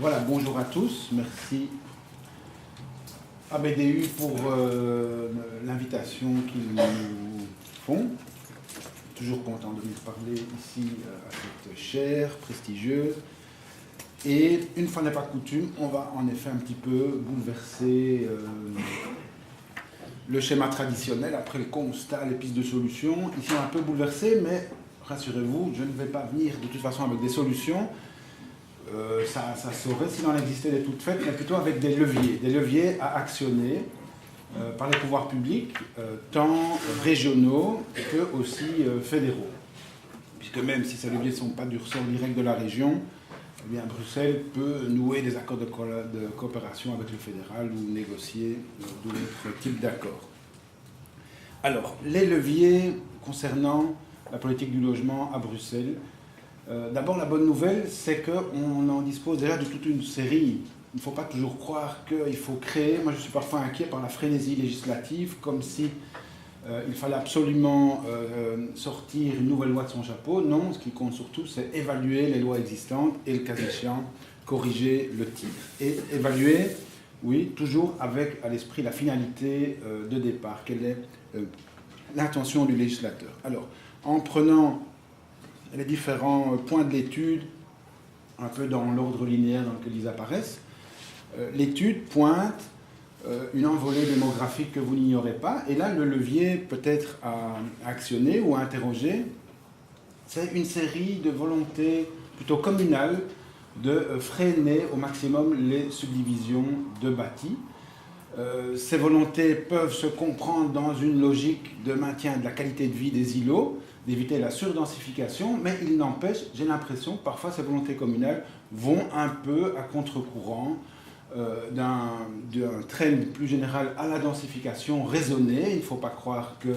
Voilà, bonjour à tous. Merci à BDU pour l'invitation qu'ils nous font. Toujours content de venir parler ici à cette chaire prestigieuse. Et une fois n'est pas coutume, on va en effet un petit peu bouleverser le schéma traditionnel. Après le constat, les pistes de solutions, ici on a un peu bouleversé, mais rassurez-vous, je ne vais pas venir de toute façon avec des solutions. Ça saurait s'il en existait des toutes faites, mais plutôt avec des leviers à actionner par les pouvoirs publics, tant régionaux que aussi fédéraux. Puisque même si ces leviers ne sont pas du ressort direct de la région, eh bien, Bruxelles peut nouer des accords de coopération avec le fédéral ou négocier d'autres types d'accords. Alors, les leviers concernant la politique du logement à Bruxelles. D'abord, la bonne nouvelle, c'est qu'on en dispose déjà de toute une série. Il ne faut pas toujours croire qu'il faut créer. Moi, je suis parfois inquiet par la frénésie législative, comme si il fallait absolument sortir une nouvelle loi de son chapeau. Non, ce qui compte surtout, c'est évaluer les lois existantes et, le cas échéant, corriger le tir. Et évaluer, oui, toujours avec à l'esprit la finalité de départ. Quelle est l'intention du législateur? Alors, en prenant les différents points de l'étude, un peu dans l'ordre linéaire dans lequel ils apparaissent, l'étude pointe une envolée démographique que vous n'ignorez pas. Et là, le levier peut-être à actionner ou à interroger, c'est une série de volontés plutôt communales de freiner au maximum les subdivisions de bâtis. Ces volontés peuvent se comprendre dans une logique de maintien de la qualité de vie des îlots, d'éviter la surdensification, mais il n'empêche, j'ai l'impression que parfois ces volontés communales vont un peu à contre-courant d'un trend plus général à la densification raisonnée. Il ne faut pas croire que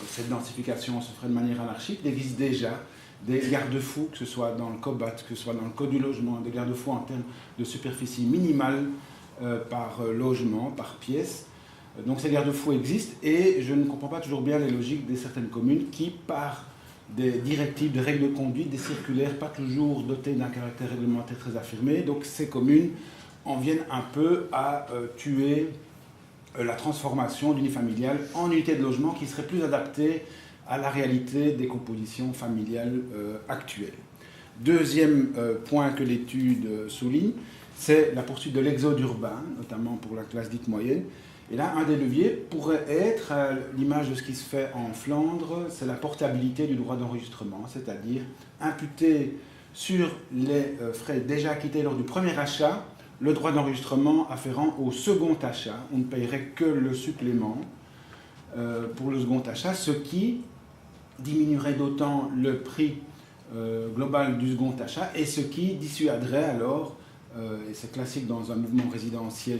cette densification se ferait de manière anarchique. Il existe déjà des garde-fous, que ce soit dans le COBAT, que ce soit dans le Code du logement, des garde-fous en termes de superficie minimale par logement, par pièce. Donc ces garde-fous existent et je ne comprends pas toujours bien les logiques de certaines communes qui, par des directives, des règles de conduite, des circulaires, pas toujours dotées d'un caractère réglementaire très affirmé, donc ces communes en viennent un peu à tuer la transformation d'unifamiliales en unité de logement qui serait plus adaptée à la réalité des compositions familiales actuelles. Deuxième point que l'étude souligne, c'est la poursuite de l'exode urbain, notamment pour la classe dite moyenne. Et là, un des leviers pourrait être, à l'image de ce qui se fait en Flandre, c'est la portabilité du droit d'enregistrement, c'est-à-dire imputer sur les frais déjà acquittés lors du premier achat le droit d'enregistrement afférent au second achat. On ne payerait que le supplément pour le second achat, ce qui diminuerait d'autant le prix global du second achat et ce qui dissuaderait alors, et c'est classique dans un mouvement résidentiel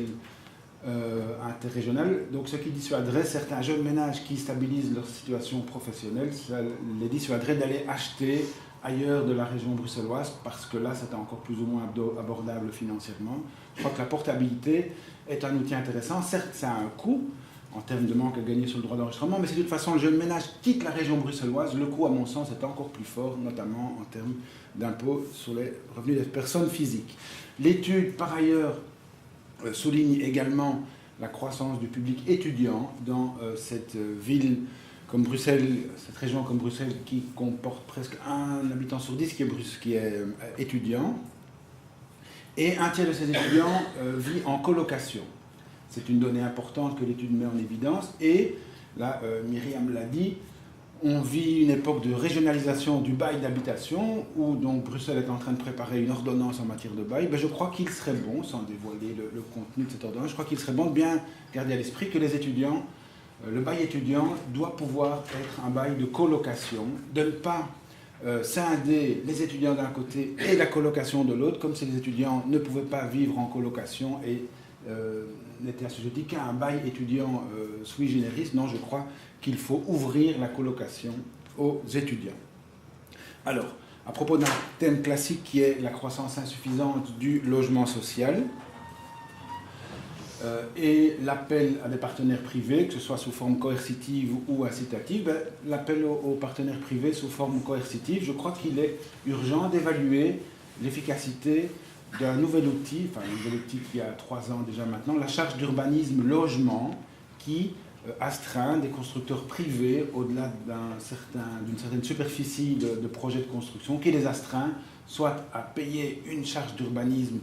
interrégional, donc ce qui dissuaderait certains jeunes ménages qui stabilisent leur situation professionnelle, ça les dissuaderait d'aller acheter ailleurs de la région bruxelloise parce que là c'est encore plus ou moins abordable financièrement. Je crois que la portabilité est un outil intéressant. Certes, ça a un coût en termes de manque à gagner sur le droit d'enregistrement, mais si de toute façon le jeune ménage quitte la région bruxelloise, le coût à mon sens est encore plus fort, notamment en termes d'impôt sur les revenus des personnes physiques. L'étude par ailleurs souligne également la croissance du public étudiant dans cette ville comme Bruxelles, cette région comme Bruxelles qui comporte presque un habitant sur 10 qui est étudiant. Et un tiers de ces étudiants vit en colocation. C'est une donnée importante que l'étude met en évidence. Et là, Myriam l'a dit, on vit une époque de régionalisation du bail d'habitation, où donc Bruxelles est en train de préparer une ordonnance en matière de bail. Je crois qu'il serait bon, sans dévoiler le contenu de cette ordonnance, je crois qu'il serait bon de bien garder à l'esprit que les étudiants, le bail étudiant doit pouvoir être un bail de colocation, de ne pas scinder les étudiants d'un côté et la colocation de l'autre, comme si les étudiants ne pouvaient pas vivre en colocation et n'étaient assujettis qu'à un bail étudiant sui generis. Non, je crois qu'il faut ouvrir la colocation aux étudiants. Alors, à propos d'un thème classique qui est la croissance insuffisante du logement social, et l'appel à des partenaires privés, que ce soit sous forme coercitive ou incitative, l'appel aux partenaires privés sous forme coercitive, je crois qu'il est urgent d'évaluer l'efficacité d'un nouvel outil, enfin un nouvel outil qui a 3 ans déjà maintenant, la charte d'urbanisme logement, qui astreint des constructeurs privés au-delà d'une certaine superficie de projets de construction, qui les astreint soit à payer une charge d'urbanisme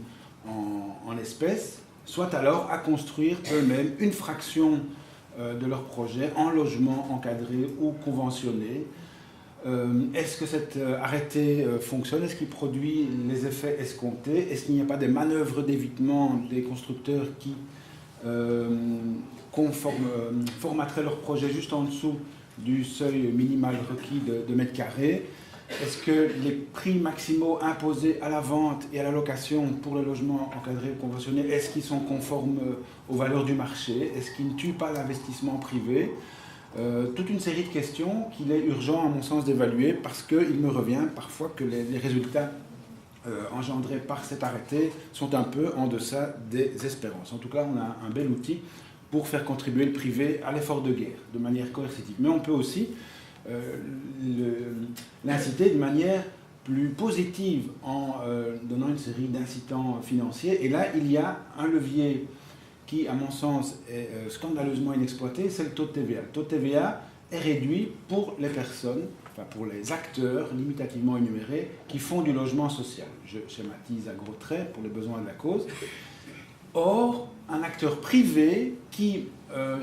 en espèces, soit alors à construire eux-mêmes une fraction de leur projet en logement encadré ou conventionné. Est-ce que cet arrêté fonctionne? Est-ce qu'il produit les effets escomptés? Est-ce qu'il n'y a pas des manœuvres d'évitement des constructeurs qui formateraient leur projet juste en dessous du seuil minimal requis de mètres carrés? Est-ce que les prix maximaux imposés à la vente et à la location pour le logement encadré ou conventionné, est-ce qu'ils sont conformes aux valeurs du marché? Est-ce qu'ils ne tuent pas l'investissement privé? Toute une série de questions qu'il est urgent, à mon sens, d'évaluer, parce qu'il me revient parfois que les résultats engendrés par cet arrêté sont un peu en deçà des espérances. En tout cas, on a un bel outil pour faire contribuer le privé à l'effort de guerre, de manière coercitive. Mais on peut aussi l'inciter de manière plus positive en donnant une série d'incitants financiers. Et là, il y a un levier qui, à mon sens, est scandaleusement inexploité, c'est le taux de TVA. Le taux de TVA est réduit pour les personnes, enfin pour les acteurs limitativement énumérés qui font du logement social. Je schématise à gros traits pour les besoins de la cause. Or, un acteur privé qui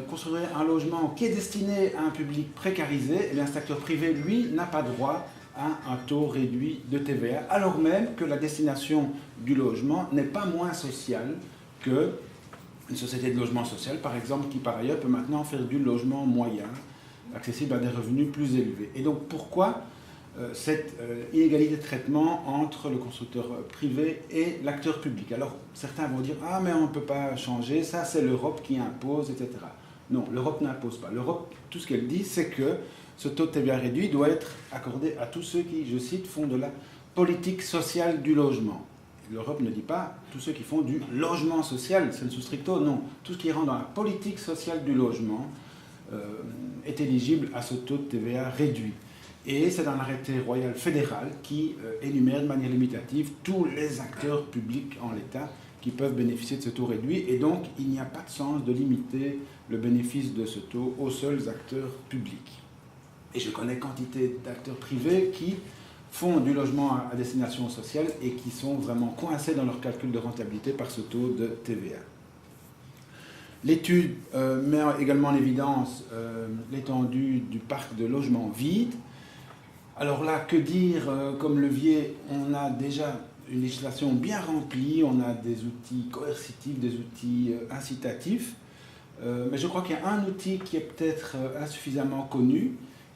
construirait un logement qui est destiné à un public précarisé, et bien cet acteur privé, lui, n'a pas droit à un taux réduit de TVA, alors même que la destination du logement n'est pas moins sociale que une société de logement social, par exemple, qui par ailleurs peut maintenant faire du logement moyen, accessible à des revenus plus élevés. Et donc pourquoi cette inégalité de traitement entre le constructeur privé et l'acteur public? Alors certains vont dire « Ah mais on ne peut pas changer, ça c'est l'Europe qui impose, etc. » Non, l'Europe n'impose pas. L'Europe, tout ce qu'elle dit, c'est que ce taux de TVA réduit doit être accordé à tous ceux qui, je cite, font de la politique sociale du logement. L'Europe ne dit pas tous ceux qui font du logement social, sensu stricto, non. Tout ce qui rentre dans la politique sociale du logement est éligible à ce taux de TVA réduit. Et c'est un arrêté royal fédéral qui énumère de manière limitative tous les acteurs publics en l'État qui peuvent bénéficier de ce taux réduit. Et donc, il n'y a pas de sens de limiter le bénéfice de ce taux aux seuls acteurs publics. Et je connais quantité d'acteurs privés qui font du logement à destination sociale et qui sont vraiment coincés dans leur calcul de rentabilité par ce taux de TVA. L'étude met également en évidence l'étendue du parc de logements vides. Alors là, que dire comme levier? On a déjà une législation bien remplie, on a des outils coercitifs, des outils incitatifs, mais je crois qu'il y a un outil qui est peut-être insuffisamment connu,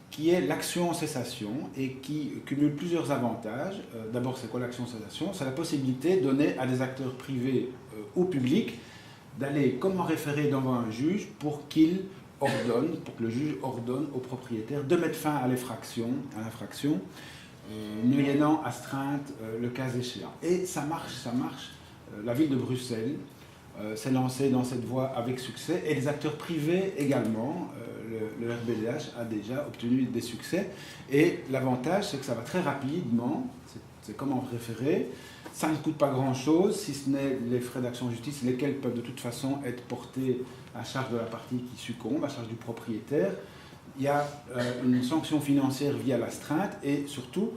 qui est l'action en cessation et qui cumule plusieurs avantages. D'abord, c'est quoi l'action en cessation? C'est la possibilité donnée à des acteurs privés ou publics d'aller comme en référé devant un juge pour qu'il ordonne, pour que le juge ordonne au propriétaire de mettre fin à l'infraction, moyennant astreinte le cas échéant. Et ça marche, ça marche. La ville de Bruxelles s'est lancée dans cette voie avec succès, et les acteurs privés également. Le RBDH a déjà obtenu des succès, et l'avantage, c'est que ça va très rapidement, c'est comme en référé, ça ne coûte pas grand-chose, si ce n'est les frais d'action en justice, lesquels peuvent de toute façon être portés à charge de la partie qui succombe, à charge du propriétaire. Il y a une sanction financière via l'astreinte, et surtout,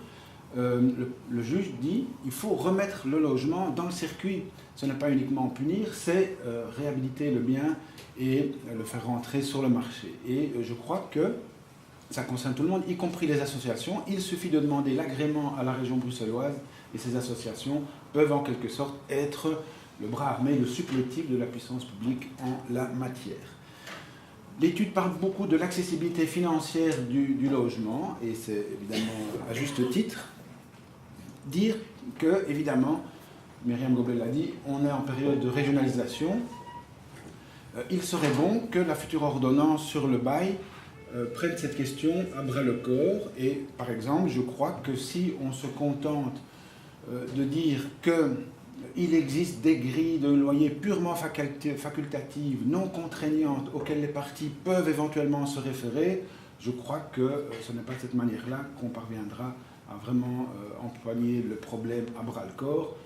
le juge dit il faut remettre le logement dans le circuit. Ce n'est pas uniquement punir, c'est réhabiliter le bien et le faire rentrer sur le marché. Et je crois que ça concerne tout le monde, y compris les associations. Il suffit de demander l'agrément à la région bruxelloise, et ces associations peuvent en quelque sorte être le bras armé, le supplétif de la puissance publique en la matière. L'étude parle beaucoup de l'accessibilité financière du logement, et c'est évidemment à juste titre. Dire que, évidemment, Myriam Goblet l'a dit, on est en période de régionalisation. Il serait bon que la future ordonnance sur le bail prenne cette question à bras-le-corps. Et par exemple, je crois que si on se contente de dire qu'il existe des grilles de loyer purement facultatives, non contraignantes, auxquelles les parties peuvent éventuellement se référer, je crois que ce n'est pas de cette manière-là qu'on parviendra à vraiment empoigner le problème à bras-le-corps.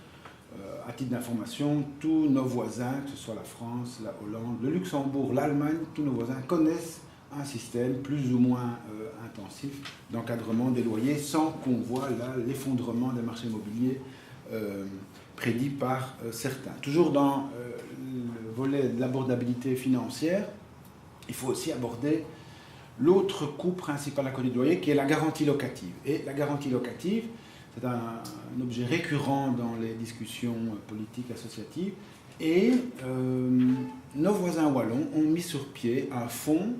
À titre d'information, tous nos voisins, que ce soit la France, la Hollande, le Luxembourg, l'Allemagne, tous nos voisins connaissent un système plus ou moins intensif d'encadrement des loyers sans qu'on voit là l'effondrement des marchés immobiliers prédit par certains. Toujours dans le volet de l'abordabilité financière, il faut aussi aborder l'autre coût principal à côté du loyer qui est la garantie locative. Et la garantie locative, c'est un objet récurrent dans les discussions politiques associatives. Et nos voisins wallons ont mis sur pied un fonds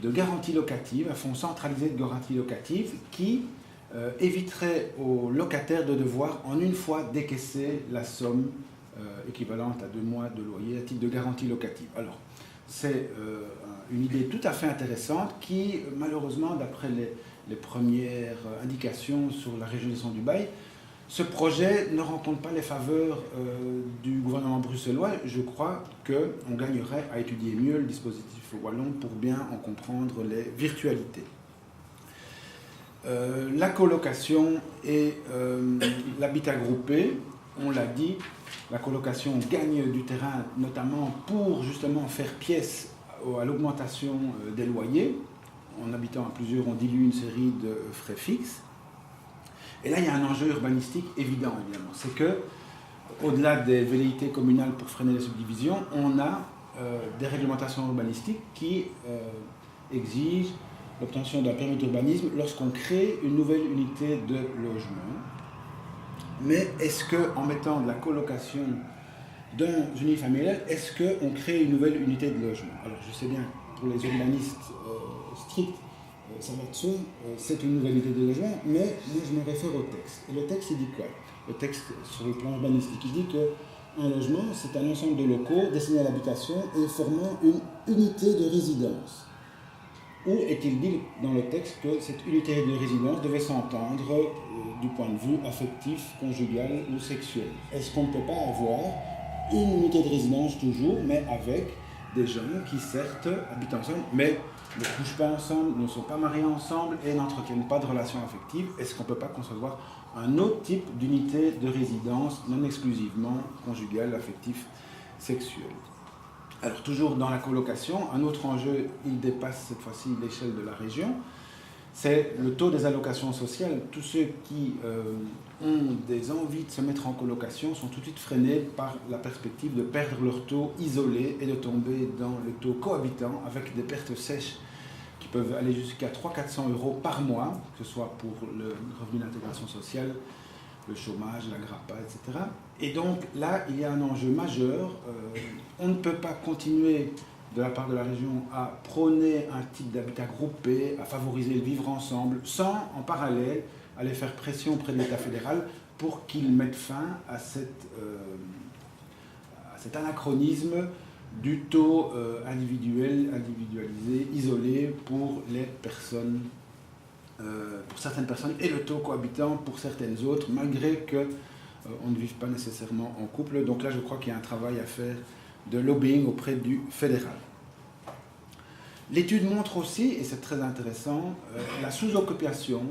de garantie locative, un fonds centralisé de garantie locative qui éviterait aux locataires de devoir en une fois décaisser la somme équivalente à 2 mois de loyer à titre de garantie locative. Alors, c'est une idée tout à fait intéressante qui, malheureusement, d'après les premières indications sur la régionalisation du bail, ce projet ne rencontre pas les faveurs du gouvernement bruxellois. Je crois qu'on gagnerait à étudier mieux le dispositif wallon pour bien en comprendre les virtualités. La colocation et l'habitat groupé, on l'a dit, la colocation gagne du terrain notamment pour justement faire pièce à l'augmentation des loyers. En habitant à plusieurs, on dilue une série de frais fixes. Et là, il y a un enjeu urbanistique évident, évidemment. C'est que, au-delà des velléités communales pour freiner les subdivisions, on a des réglementations urbanistiques qui exigent l'obtention d'un permis d'urbanisme lorsqu'on crée une nouvelle unité de logement. Mais est-ce qu'en mettant de la colocation dans une unité familiale, est-ce qu'on crée une nouvelle unité de logement? Alors, je sais bien, pour les urbanistes stricts, ça va de soi, c'est une nouvelle unité de logement, mais moi je me réfère au texte. Et le texte, il dit quoi? Le texte, sur le plan urbanistique, il dit qu'un logement, c'est un ensemble de locaux destinés à l'habitation et formant une unité de résidence. Où est-il dit dans le texte que cette unité de résidence devait s'entendre du point de vue affectif, conjugal ou sexuel? Est-ce qu'on ne peut pas avoir une unité de résidence toujours, mais avec des gens qui certes habitent ensemble, mais ne couchent pas ensemble, ne sont pas mariés ensemble et n'entretiennent pas de relations affectives? Est-ce qu'on ne peut pas concevoir un autre type d'unité de résidence non exclusivement conjugale, affectif, sexuel? Alors toujours dans la colocation, un autre enjeu, il dépasse cette fois-ci l'échelle de la région, c'est le taux des allocations sociales. Tous ceux qui ont des envies de se mettre en colocation sont tout de suite freinés par la perspective de perdre leur taux isolé et de tomber dans le taux cohabitant avec des pertes sèches qui peuvent aller jusqu'à 300-400 euros par mois, que ce soit pour le revenu d'intégration sociale, le chômage, la GRAPA, etc. Et donc là, il y a un enjeu majeur. On ne peut pas continuer de la part de la région à prôner un type d'habitat groupé, à favoriser le vivre ensemble, sans en parallèle aller faire pression auprès de l'État fédéral pour qu'il mette fin à cet anachronisme du taux individualisé, isolé pour les personnes, pour certaines personnes, et le taux cohabitant pour certaines autres, malgré qu'on ne vive pas nécessairement en couple. Donc là, je crois qu'il y a un travail à faire de lobbying auprès du fédéral. L'étude montre aussi, et c'est très intéressant, la sous-occupation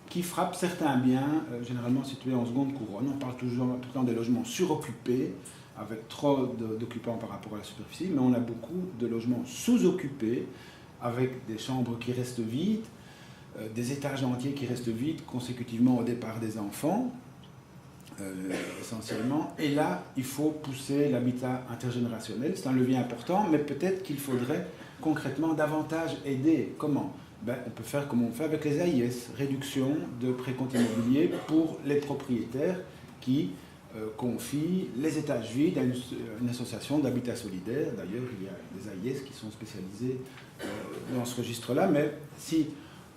qui frappe certains biens, généralement situés en seconde couronne. On parle toujours tout le temps des logements suroccupés, avec trop d'occupants par rapport à la superficie, mais on a beaucoup de logements sous-occupés, avec des chambres qui restent vides, des étages entiers qui restent vides consécutivement au départ des enfants, essentiellement. Et là, il faut pousser l'habitat intergénérationnel. C'est un levier important, mais peut-être qu'il faudrait concrètement davantage aider. Comment? On peut faire comme on fait avec les AIS, réduction de précompte immobilier pour les propriétaires qui confient les étages vides à une association d'habitat solidaire. D'ailleurs, il y a des AIS qui sont spécialisés dans ce registre-là, mais si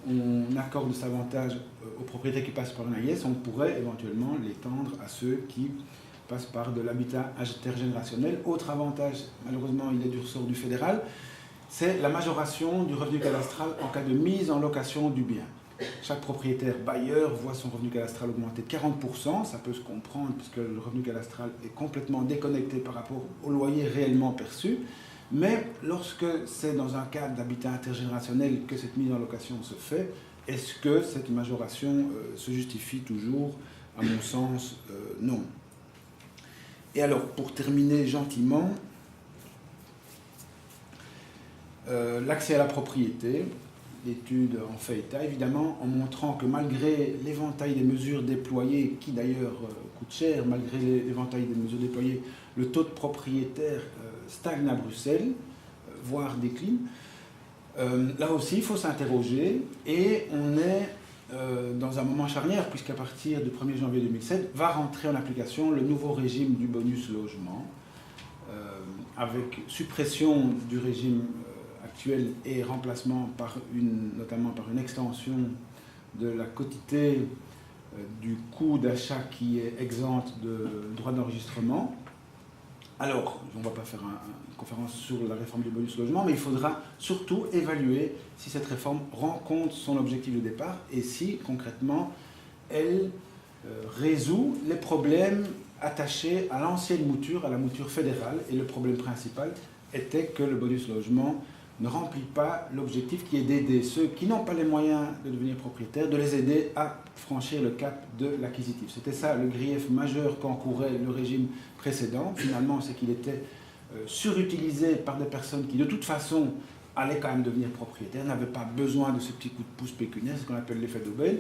on accorde cet avantage aux propriétaires qui passent par une AIS, on pourrait éventuellement l'étendre à ceux qui passent par de l'habitat intergénérationnel. Autre avantage, malheureusement, il est du ressort du fédéral, c'est la majoration du revenu cadastral en cas de mise en location du bien. Chaque propriétaire bailleur voit son revenu cadastral augmenter de 40%, ça peut se comprendre puisque le revenu cadastral est complètement déconnecté par rapport au loyer réellement perçu. Mais lorsque c'est dans un cadre d'habitat intergénérationnel que cette mise en location se fait, est-ce que cette majoration se justifie toujours? À mon sens, non. Et alors, pour terminer gentiment, l'accès à la propriété, l'étude en fait état, évidemment, en montrant que malgré l'éventail des mesures déployées, qui d'ailleurs coûte cher, malgré l'éventail des mesures déployées, le taux de propriétaires stagne à Bruxelles, voire décline. Là aussi, il faut s'interroger, et on est dans un moment charnière, puisqu'à partir du 1er janvier 2007, va rentrer en application le nouveau régime du bonus logement, avec suppression du régime actuel et remplacement notamment par une extension de la quotité du coût d'achat qui est exempte de droit d'enregistrement. Alors, on ne va pas faire une conférence sur la réforme du bonus logement, mais il faudra surtout évaluer si cette réforme rend compte son objectif de départ et si, concrètement, elle résout les problèmes attachés à l'ancienne mouture, à la mouture fédérale. Et le problème principal était que le bonus logement ne remplit pas l'objectif qui est d'aider ceux qui n'ont pas les moyens de devenir propriétaires, de les aider à franchir le cap de l'acquisitif. C'était ça le grief majeur qu'encourait le régime précédent. Finalement, c'est qu'il était surutilisé par des personnes qui, de toute façon, allaient quand même devenir propriétaires, n'avaient pas besoin de ce petit coup de pouce pécuniaire, ce qu'on appelle l'effet d'aubaine.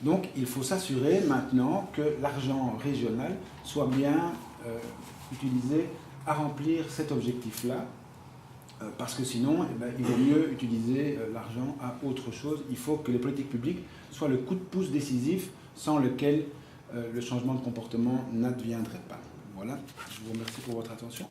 Donc, il faut s'assurer maintenant que l'argent régional soit bien utilisé à remplir cet objectif-là. Parce que sinon, il vaut mieux utiliser l'argent à autre chose. Il faut que les politiques publiques soient le coup de pouce décisif sans lequel le changement de comportement n'adviendrait pas. Voilà, je vous remercie pour votre attention.